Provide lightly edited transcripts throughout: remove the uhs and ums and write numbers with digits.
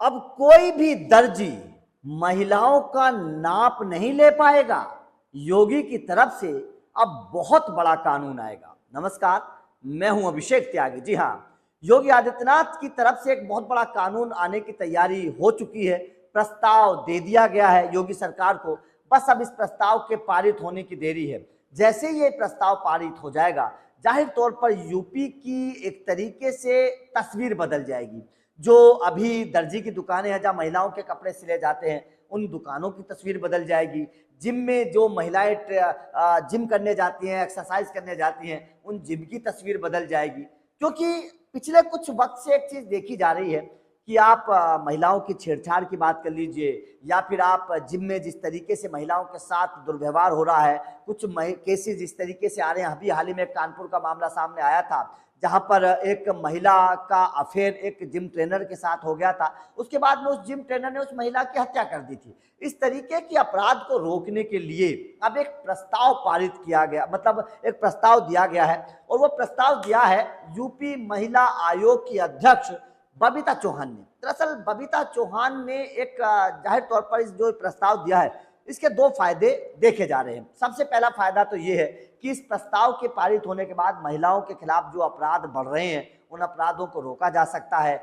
अब कोई भी दर्जी महिलाओं का नाप नहीं ले पाएगा। योगी की तरफ से अब बहुत बड़ा कानून आएगा। नमस्कार, मैं हूं अभिषेक त्यागी। जी हां, योगी आदित्यनाथ की तरफ से एक बहुत बड़ा कानून आने की तैयारी हो चुकी है। प्रस्ताव दे दिया गया है योगी सरकार को। बस अब इस प्रस्ताव के पारित होने की देरी है। जैसे ये प्रस्ताव पारित हो जाएगा, जाहिर तौर पर यूपी की एक तरीके से तस्वीर बदल जाएगी। जो अभी दर्जी की दुकानें हैं जहाँ महिलाओं के कपड़े सिले जाते हैं, उन दुकानों की तस्वीर बदल जाएगी। जिम में जो महिलाएं जिम करने जाती हैं, एक्सरसाइज करने जाती हैं, उन जिम की तस्वीर बदल जाएगी। क्योंकि पिछले कुछ वक्त से एक चीज देखी जा रही है कि आप महिलाओं की छेड़छाड़ की बात कर लीजिए, या फिर आप जिम में जिस तरीके से महिलाओं के साथ दुर्व्यवहार हो रहा है, कुछ केसेस इस तरीके से आ रहे हैं। अभी हाल ही में कानपुर का मामला सामने आया था, जहां पर एक महिला का अफेयर एक जिम ट्रेनर के साथ हो गया था। उसके बाद में उस जिम ट्रेनर ने उस महिला की हत्या कर दी थी। इस तरीके की अपराध को रोकने के लिए अब एक प्रस्ताव पारित किया गया, मतलब एक प्रस्ताव दिया गया है, और वो प्रस्ताव दिया है यूपी महिला आयोग की अध्यक्ष बबीता चौहान ने। दरअसल बबीता चौहान ने एक जाहिर तौर पर इस जो प्रस्ताव दिया है, इसके दो फायदे देखे जा रहे हैं। सबसे पहला फायदा तो ये है कि इस प्रस्ताव के पारित होने के बाद महिलाओं के खिलाफ जो अपराध बढ़ रहे हैं, उन अपराधों को रोका जा सकता है।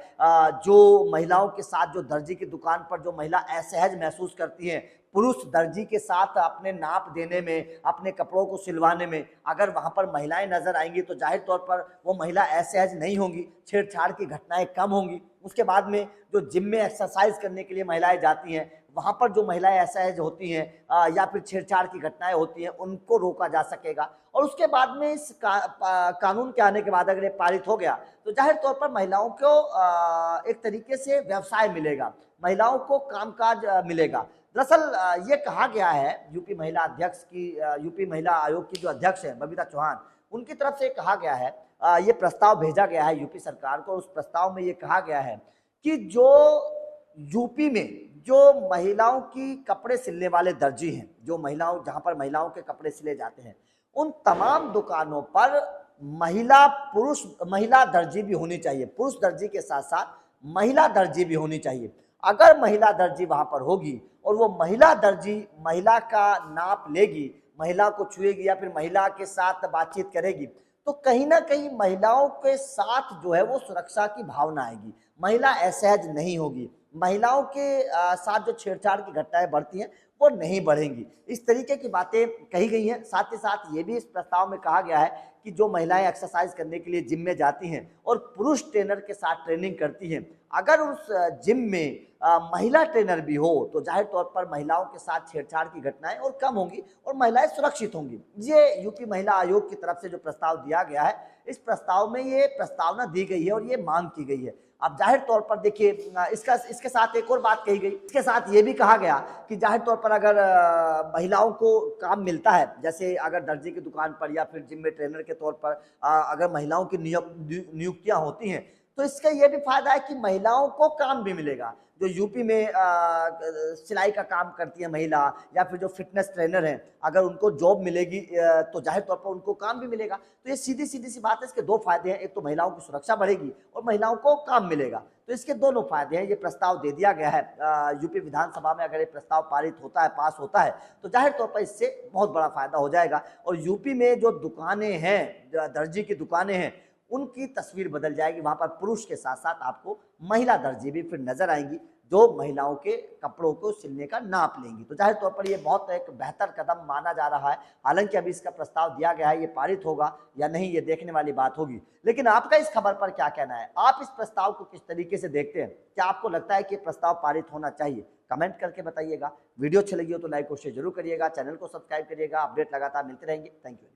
जो महिलाओं के साथ, जो दर्जी की दुकान पर जो महिला असहज महसूस करती हैं पुरुष दर्जी के साथ अपने नाप देने में, अपने कपड़ों को सिलवाने में, अगर वहां पर महिलाएं नजर आएंगी तो जाहिर तौर पर वो महिला असहज नहीं होंगी, छेड़छाड़ की घटनाएं कम होंगी। उसके बाद में जो जिम में एक्सरसाइज करने के लिए महिलाएं जाती हैं, वहां पर जो महिलाएं असहज होती हैं या फिर छेड़छाड़ की घटनाएं होती हैं, उनको रोका जा सकेगा। और उसके बाद में इस कानून के आने के बाद अगर ये पारित हो गया तो जाहिर तौर पर महिलाओं को एक तरीके से व्यवसाय मिलेगा, महिलाओं को कामकाज मिलेगा। दरअसल ये कहा गया है यूपी महिला अध्यक्ष की, यूपी महिला आयोग की जो अध्यक्ष है बबीता चौहान, उनकी तरफ से कहा गया है, ये प्रस्ताव भेजा गया है यूपी सरकार को। उस प्रस्ताव में ये कहा गया है कि जो यूपी में जो महिलाओं की कपड़े सिलने वाले दर्जी हैं, जो महिलाओं, जहां पर महिलाओं के कपड़े सिले जाते हैं, उन तमाम दुकानों पर महिला दर्जी भी होनी चाहिए। पुरुष दर्जी के साथ साथ महिला दर्जी भी होनी चाहिए। अगर महिला दर्जी वहां पर होगी और वो महिला दर्जी महिला का नाप लेगी, महिला को छुएगी या फिर महिला के साथ बातचीत करेगी, तो कहीं ना कहीं महिलाओं के साथ जो है वो सुरक्षा की भावना आएगी, महिला असहज नहीं होगी, महिलाओं के साथ जो छेड़छाड़ की घटनाएं बढ़ती हैं वो नहीं बढ़ेंगी। इस तरीके की बातें कही गई हैं। साथ ही साथ ये भी इस प्रस्ताव में कहा गया है कि जो महिलाएं एक्सरसाइज करने के लिए जिम में जाती हैं और पुरुष ट्रेनर के साथ ट्रेनिंग करती हैं, अगर उस जिम में महिला ट्रेनर भी हो तो जाहिर तौर पर महिलाओं के साथ छेड़छाड़ की घटनाएं और कम होंगी और महिलाएं सुरक्षित होंगी। ये यूपी महिला आयोग की तरफ से जो प्रस्ताव दिया गया है, इस प्रस्ताव में ये प्रस्तावना दी गई है और ये मांग की गई है। अब जाहिर तौर पर देखिए, इसके साथ एक और बात कही गई, इसके साथ ये भी कहा गया कि जाहिर तौर पर अगर महिलाओं को काम मिलता है, जैसे अगर दर्जी की दुकान पर या फिर जिम में ट्रेनर के तौर पर अगर महिलाओं की नियुक्तियां होती हैं, तो इसका ये भी फायदा है कि महिलाओं को काम भी मिलेगा। जो यूपी में सिलाई का काम करती है महिला, या फिर जो फिटनेस ट्रेनर हैं, अगर उनको जॉब मिलेगी तो जाहिर तौर पर उनको काम भी मिलेगा। तो ये सीधी सीधी सी बात है, इसके दो फायदे हैं। एक तो महिलाओं की सुरक्षा बढ़ेगी और महिलाओं को काम मिलेगा। तो इसके दोनों फायदे हैं। ये प्रस्ताव दे दिया गया है यूपी विधानसभा में। अगर ये प्रस्ताव पारित होता है, पास होता है, तो जाहिर तौर पर इससे बहुत बड़ा फायदा हो जाएगा। और यूपी में जो दुकानें हैं, दर्जी की दुकानें हैं, उनकी तस्वीर बदल जाएगी। वहां पर पुरुष के साथ साथ आपको महिला दर्जी भी फिर नजर आएंगी, जो महिलाओं के कपड़ों को सिलने का नाप लेंगी। तो जाहिर तौर पर यह बहुत एक बेहतर कदम माना जा रहा है। हालांकि अभी इसका प्रस्ताव दिया गया है, ये पारित होगा या नहीं ये देखने वाली बात होगी। लेकिन आपका इस खबर पर क्या कहना है? आप इस प्रस्ताव को किस तरीके से देखते हैं? क्या आपको लगता है कि प्रस्ताव पारित होना चाहिए? कमेंट करके बताइएगा। वीडियो अच्छी लगी हो तो लाइक और शेयर जरूर करिएगा, चैनल को सब्सक्राइब करिएगा। अपडेट लगातार मिलते रहेंगे। Thank you.